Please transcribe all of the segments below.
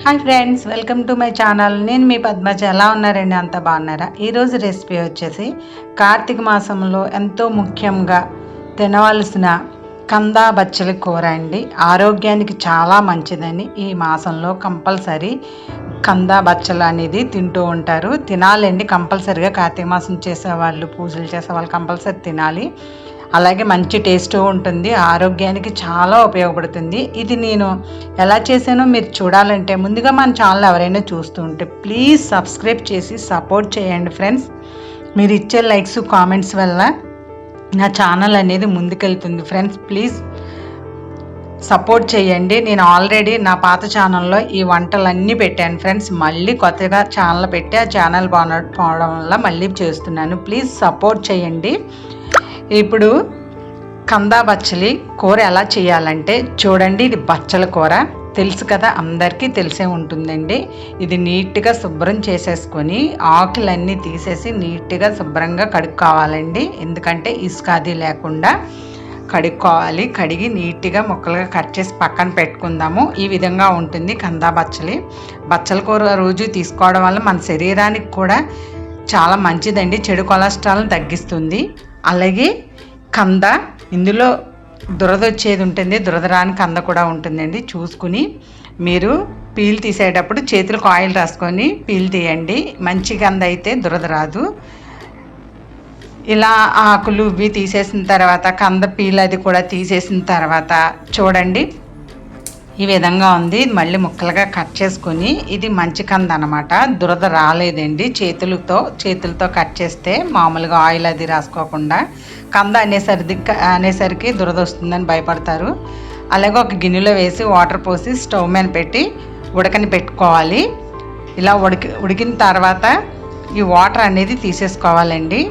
Hi friends, welcome to my channel. నేను మీ పద్మజ. ఎలా ఉన్నారండి? అంత బాగున్నారా? ఈరోజు రెసిపీ వచ్చేసి కార్తీక మాసంలో ఎంతో ముఖ్యంగా తినవలసిన కందా బచ్చలి కూర అండి. ఆరోగ్యానికి చాలా మంచిదని ఈ మాసంలో కంపల్సరీ కందా బచ్చలు అనేది తింటూ ఉంటారు. తినాలండి కంపల్సరీగా. కార్తీక మాసం చేసేవాళ్ళు, పూజలు చేసేవాళ్ళు కంపల్సరీ తినాలి. అలాగే మంచి టేస్ట్ ఉంటుంది, ఆరోగ్యానికి చాలా ఉపయోగపడుతుంది. ఇది నేను ఎలా చేశానో మీరు చూడాలంటే ముందుగా మన ఛానల్ ఎవరైనా చూస్తూ ఉంటే ప్లీజ్ సబ్స్క్రైబ్ చేసి సపోర్ట్ చేయండి ఫ్రెండ్స్. మీరు ఇచ్చే లైక్స్ కామెంట్స్ వల్ల నా ఛానల్ అనేది ముందుకెళ్తుంది ఫ్రెండ్స్. ప్లీజ్ సపోర్ట్ చేయండి. నేను ఆల్రెడీ నా పాత ఛానల్లో ఈ వంటలన్నీ పెట్టాను ఫ్రెండ్స్. మళ్ళీ కొత్తగా ఛానల్ పెట్టి ఆ ఛానల్ బాగుపోవడం వల్ల మళ్ళీ చేస్తున్నాను. ప్లీజ్ సపోర్ట్ చేయండి. ఇప్పుడు కందా బచ్చలి కూర ఎలా చేయాలంటే చూడండి. ఇది బచ్చల కూర తెలుసు కదా, అందరికీ తెలిసే ఉంటుందండి. ఇది నీట్గా శుభ్రం చేసేసుకొని ఆకులన్నీ తీసేసి నీట్గా శుభ్రంగా కడుక్కోవాలండి. ఎందుకంటే ఇసుక అది లేకుండా కడుక్కోవాలి. కడిగి నీట్గా ముక్కలుగా కట్ చేసి పక్కన పెట్టుకుందాము. ఈ విధంగా ఉంటుంది కందా బచ్చలి. బచ్చల కూర రోజు తీసుకోవడం వల్ల మన శరీరానికి కూడా చాలా మంచిదండి. చెడు కొలెస్ట్రాల్ని తగ్గిస్తుంది. అలాగే కంద, ఇందులో దురద వచ్చేది ఉంటుంది, దురద రాని కంద కూడా ఉంటుందండి. చూసుకుని మీరు పీల్ తీసేటప్పుడు చేతులకు ఆయిల్ రాసుకొని పీల్ తీయండి. మంచి కంద అయితే దురద రాదు. ఇలా ఆకులు ఇవి తీసేసిన తర్వాత కంద పీల్ అది కూడా తీసేసిన తర్వాత చూడండి ఈ విధంగా ఉంది. మళ్ళీ ముక్కలుగా కట్ చేసుకొని, ఇది మంచి కంద అనమాట, దురద రాలేదండి. చేతులతో కట్ చేస్తే మామూలుగా ఆయిల్ అది రాసుకోకుండా. కంద అనేసరికి దురద వస్తుందని భయపడతారు. అలాగే ఒక గిన్నెలో వేసి వాటర్ పోసి స్టవ్ మీద పెట్టి ఉడకని పెట్టుకోవాలి. ఇలా ఉడికిన తర్వాత ఈ వాటర్ అనేది తీసేసుకోవాలండి.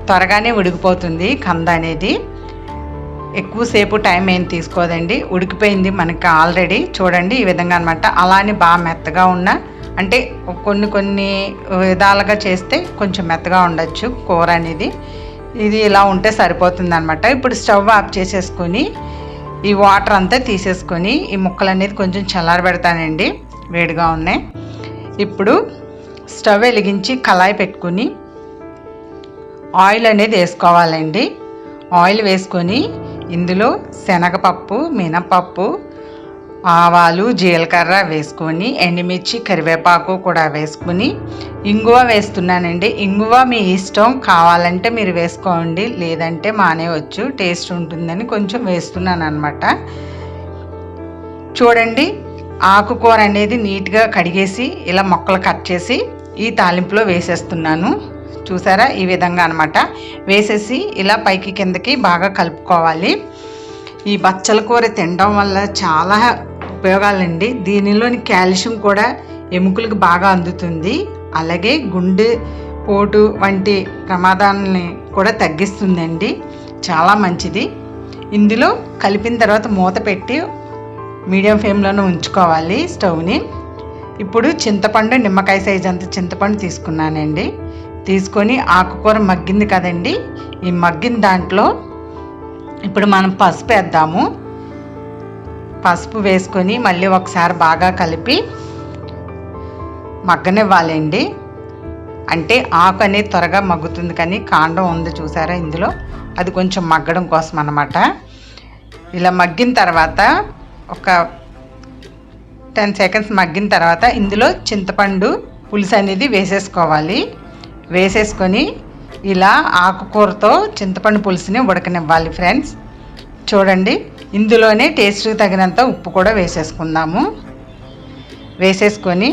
త్వరగానే ఉడికిపోతుంది కంద అనేది. ఎక్కువసేపు టైం ఏం తీసుకోదండి, ఉడికిపోయింది మనకి ఆల్రెడీ. చూడండి ఈ విధంగా అనమాట. అలానే బాగా మెత్తగా ఉన్న, అంటే కొన్ని విధాలుగా చేస్తే కొంచెం మెత్తగా ఉండొచ్చు కూర అనేది. ఇది ఇలా ఉంటే సరిపోతుంది అనమాట. ఇప్పుడు స్టవ్ ఆఫ్ చేసేసుకొని ఈ వాటర్ అంతా తీసేసుకొని ఈ ముక్కలు అనేది కొంచెం చల్లారబెడతానండి, వేడిగా ఉన్నాయి. ఇప్పుడు స్టవ్ వెలిగించి కళాయి పెట్టుకుని ఆయిల్ అనేది వేసుకోవాలండి. ఆయిల్ వేసుకొని ఇందులో శనగపప్పు, మినపప్పు, ఆవాలు, జీలకర్ర వేసుకొని ఎండుమిర్చి, కరివేపాకు కూడా వేసుకుని ఇంగువ వేస్తున్నానండి. ఇంగువ మీ ఇష్టం, కావాలంటే మీరు వేసుకోండి, లేదంటే మానేయవచ్చు. టేస్ట్ ఉంటుందని కొంచెం వేస్తున్నాను అనమాట. చూడండి ఆకుకూర అనేది నీట్గా కడిగేసి ఇలా ముక్కలు కట్ చేసి ఈ తాలింపులో వేసేస్తున్నాను. చూసారా ఈ విధంగా అనమాట. వేసేసి ఇలా పైకి కిందకి బాగా కలుపుకోవాలి. ఈ బచ్చల కూర తినడం వల్ల చాలా ఉపయోగాలండి. దీనిలోని కాల్షియం కూడా ఎముకలకు బాగా అందుతుంది. అలాగే గుండె పోటు వంటి ప్రమాదాలని కూడా తగ్గిస్తుందండి. చాలా మంచిది. ఇందులో కలిపిన తర్వాత మూత పెట్టి మీడియం ఫ్లేమ్లోనే ఉంచుకోవాలి స్టవ్ని. ఇప్పుడు చింతపండు, నిమ్మకాయ సైజ్ అంత చింతపండు తీసుకున్నానండి. తీసుకొని ఆకుకూర మగ్గింది కదండి, ఈ మగ్గిన దాంట్లో ఇప్పుడు మనం పసుపు వేద్దాము. పసుపు వేసుకొని మళ్ళీ ఒకసారి బాగా కలిపి మగ్గనివ్వాలండి. అంటే ఆకు అనేది త్వరగా మగ్గుతుంది, కానీ కాండం ఉంది చూసారా ఇందులో, అది కొంచెం మగ్గడం కోసం అన్నమాట. ఇలా మగ్గిన తర్వాత ఒక 10 సెకండ్స్ మగ్గిన తర్వాత ఇందులో చింతపండు పులుసు అనేది వేసేసుకోవాలి. వేసేసుకొని ఇలా ఆకుకూరతో చింతపండు పులుసుని ఉడకనివ్వాలి ఫ్రెండ్స్. చూడండి ఇందులోనే టేస్ట్కి తగినంత ఉప్పు కూడా వేసేసుకుందాము. వేసేసుకొని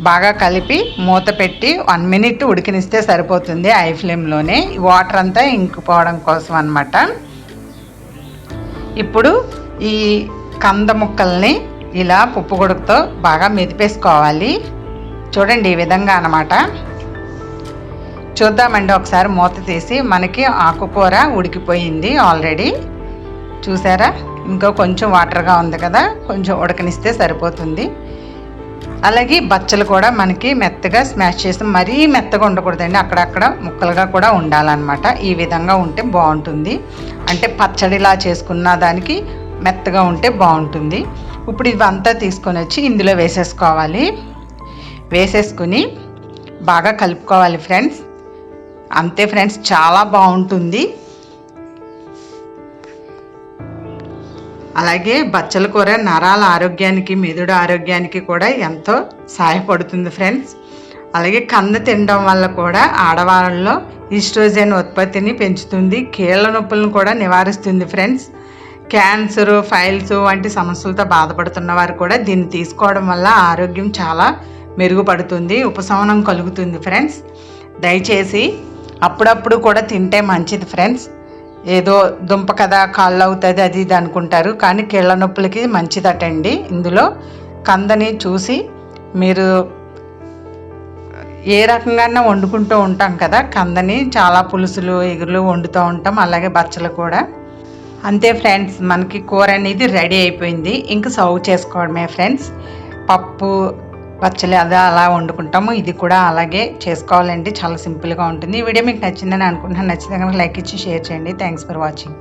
బాగా కలిపి మూత పెట్టి 1 మినిట్ ఉడికినిస్తే సరిపోతుంది హై ఫ్లేమ్లోనే. వాటర్ అంతా ఇంకిపోవడం కోసం అన్నమాట. ఇప్పుడు ఈ కంద ముక్కల్ని ఇలా పప్పు గుడకతో బాగా మెదిపేసుకోవాలి. చూడండి ఈ విధంగా అన్నమాట. చూద్దామండి ఒకసారి మూత తీసి. మనకి ఆకుకూర ఉడికిపోయింది ఆల్రెడీ, చూసారా. ఇంకా కొంచెం వాటర్గా ఉంది కదా, కొంచెం ఉడకనిస్తే సరిపోతుంది. అలాగే బచ్చలు కూడా మనకి మెత్తగా స్మాష్ చేసి, మరీ మెత్తగా ఉండకూడదండి, అక్కడక్కడ ముక్కలుగా కూడా ఉండాలన్నమాట. ఈ విధంగా ఉంటే బాగుంటుంది. అంటే పచ్చడిలా చేసుకున్న దానికి మెత్తగా ఉంటే బాగుంటుంది. ఇప్పుడు ఇవంతా తీసుకొని వచ్చి ఇందులో వేసేసుకోవాలి. వేసేసుకుని బాగా కలుపుకోవాలి ఫ్రెండ్స్. అంతే ఫ్రెండ్స్, చాలా బాగుంటుంది. అలాగే బచ్చల కూర నరాల ఆరోగ్యానికి, మెదడు ఆరోగ్యానికి కూడా ఎంతో సహాయపడుతుంది ఫ్రెండ్స్. అలాగే కంద తినడం వల్ల కూడా ఆడవాళ్ళలో ఈస్ట్రోజన్ ఉత్పత్తిని పెంచుతుంది. కీళ్ళ నొప్పులను కూడా నివారిస్తుంది ఫ్రెండ్స్. క్యాన్సర్, ఫైల్స్ వంటి సమస్యలతో బాధపడుతున్న వారు కూడా దీన్ని తీసుకోవడం వల్ల ఆరోగ్యం చాలా మెరుగుపడుతుంది, ఉపశమనం కలుగుతుంది ఫ్రెండ్స్. దయచేసి అప్పుడప్పుడు కూడా తింటే మంచిది ఫ్రెండ్స్. ఏదో దుంప కదా కాళ్ళు అవుతుంది అది ఇది అనుకుంటారు, కానీ కీళ్ళ నొప్పులకి మంచిదటండి. ఇందులో కందని చూసి మీరు ఏ రకంగా వండుకుంటూ ఉంటాం కదా, కందని చాలా పులుసులు ఎగురులు వండుతూ ఉంటాం, అలాగే బచ్చలు కూడా అంతే ఫ్రెండ్స్. మనకి కూర అనేది రెడీ అయిపోయింది, ఇంక సర్వ్ చేసుకోవడమే ఫ్రెండ్స్. పప్పు బచ్చలు అదే అలా వండుకుంటాము, ఇది కూడా అలాగే చేసుకోవాలండి. చాలా సింపుల్గా ఉంటుంది. ఈ వీడియో మీకు నచ్చిందని అనుకుంటున్నాను. నచ్చితే కనుక లైక్ ఇచ్చి షేర్ చేయండి. Thanks for watching.